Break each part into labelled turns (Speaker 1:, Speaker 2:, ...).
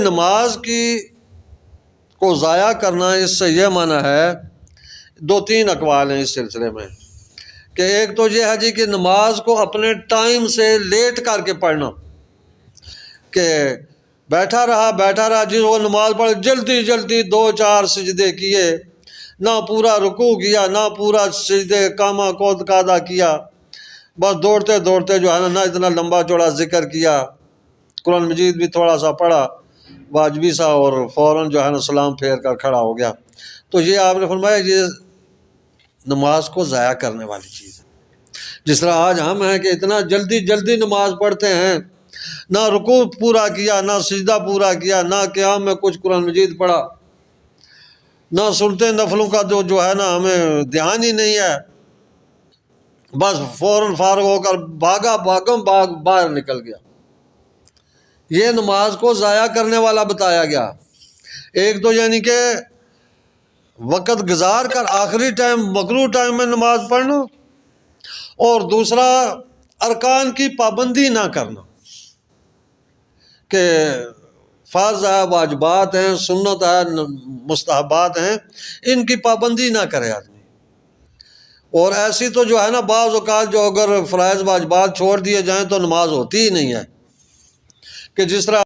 Speaker 1: نماز کو ضائع کرنا، اس سے یہ معنی ہے، دو تین اقوال ہیں اس سلسلے میں، کہ ایک تو یہ ہے جی کہ نماز کو اپنے ٹائم سے لیٹ کر کے پڑھنا، کہ بیٹھا رہا جی وہ نماز پڑھ جلدی جلدی 2-4 سجدے کیے، نہ پورا رکوع کیا، نہ پورا سجدے کاما کود قادا کیا، بس دوڑتے دوڑتے جو ہے نا، نہ اتنا لمبا چوڑا ذکر کیا، قرآن مجید بھی تھوڑا سا پڑھا واجبی سا، اور فوراً جو ہے نا سلام پھیر کر کھڑا ہو گیا. تو یہ آپ نے فرمایا یہ نماز کو ضائع کرنے والی چیز ہے. جس طرح آج ہم ہیں کہ اتنا جلدی جلدی نماز پڑھتے ہیں، نہ رکوع پورا کیا، نہ سجدہ پورا کیا، نہ قیام میں کچھ قرآن مجید پڑھا، نہ سنتے نفلوں کا جو ہے نا ہمیں دھیان ہی نہیں ہے، بس فوراً فارغ ہو کر بھاگم باہر نکل گیا. یہ نماز کو ضائع کرنے والا بتایا گیا. ایک تو یعنی کہ وقت گزار کر آخری ٹائم مکروہ ٹائم میں نماز پڑھنا، اور دوسرا ارکان کی پابندی نہ کرنا، کہ فرض ہے، واجبات ہیں، سنت ہے، مستحبات ہیں، ان کی پابندی نہ کرے آدمی. اور ایسی تو جو ہے نا بعض اوقات جو اگر فرائض واجبات چھوڑ دیے جائیں تو نماز ہوتی ہی نہیں ہے. کہ جس طرح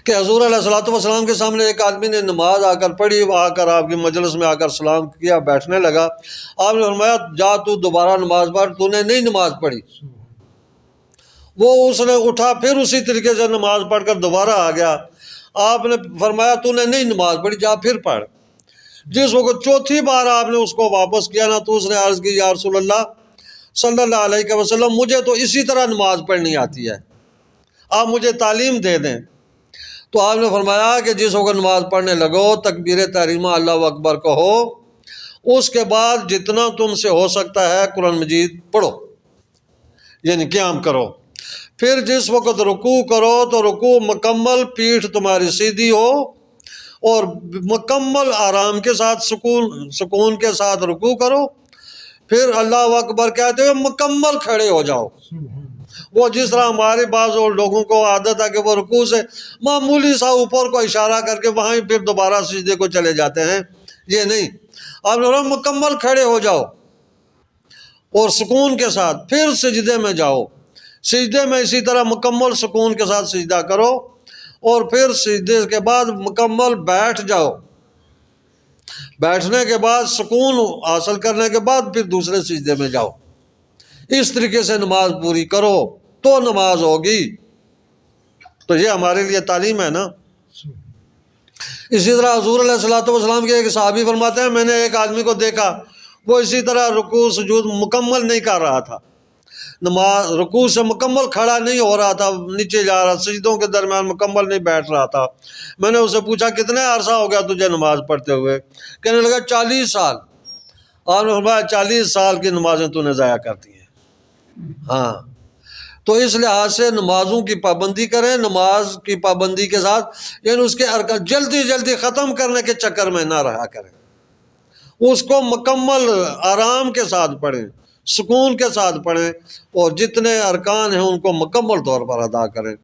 Speaker 1: کہ حضور علیہ الصلوۃ والسلام کے سامنے ایک آدمی نے نماز آ کر پڑھی، آ کر آپ کی مجلس میں آ کر سلام کیا، بیٹھنے لگا. آپ نے فرمایا جا تو دوبارہ نماز پڑھ، تو نے نہیں نماز پڑھی. وہ اس نے اٹھا، پھر اسی طریقے سے نماز پڑھ کر دوبارہ آ گیا. آپ نے فرمایا تو نے نہیں نماز پڑھی، جا پھر پڑھ. جس وقت چوتھی بار آپ نے اس کو واپس کیا نا، تو اس نے عرض کی یا رسول اللہ صلی اللہ علیہ وسلم، مجھے تو اسی طرح نماز پڑھنی آتی ہے، آپ مجھے تعلیم دے دیں. تو آپ نے فرمایا کہ جس وقت نماز پڑھنے لگو تکبیر تحریمہ اللہ اکبر کہو، اس کے بعد جتنا تم سے ہو سکتا ہے قرآن مجید پڑھو، یعنی قیام کرو. پھر جس وقت رکوع کرو تو رکوع مکمل پیٹھ تمہاری سیدھی ہو، اور مکمل آرام کے ساتھ سکون کے ساتھ رکوع کرو. پھر اللہ اکبر کہتے ہوئے مکمل کھڑے ہو جاؤ. وہ جس طرح ہمارے بعض لوگوں کو عادت ہے کہ وہ رکوع سے معمولی سا اوپر کو اشارہ کر کے وہیں پھر دوبارہ سجدے کو چلے جاتے ہیں، یہ نہیں. آپ نے مکمل کھڑے ہو جاؤ اور سکون کے ساتھ پھر سجدے میں جاؤ. سجدے میں اسی طرح مکمل سکون کے ساتھ سجدہ کرو، اور پھر سجدے کے بعد مکمل بیٹھ جاؤ. بیٹھنے کے بعد سکون حاصل کرنے کے بعد پھر دوسرے سجدے میں جاؤ. اس طریقے سے نماز پوری کرو تو نماز ہوگی. تو یہ ہمارے لیے تعلیم ہے نا. اسی طرح حضور علیہ الصلوۃ والسلام کے ایک صحابی فرماتے ہیں، میں نے ایک آدمی کو دیکھا، وہ اسی طرح رکوع سجود مکمل نہیں کر رہا تھا، نماز رکوع سے مکمل کھڑا نہیں ہو رہا تھا، نیچے جا رہا، سجدوں کے درمیان مکمل نہیں بیٹھ رہا تھا. میں نے اسے پوچھا کتنے عرصہ ہو گیا تجھے نماز پڑھتے ہوئے؟ کہنے لگا 40 سال. آپ نے فرمایا 40 سال کی نمازیں تو نے ضائع کر دی ہیں. ہاں، تو اس لحاظ سے نمازوں کی پابندی کریں. نماز کی پابندی کے ساتھ یعنی اس کے ارکان جلدی جلدی ختم کرنے کے چکر میں نہ رہا کریں، اس کو مکمل آرام کے ساتھ پڑھیں، سکون کے ساتھ پڑھیں، اور جتنے ارکان ہیں ان کو مکمل طور پر ادا کریں.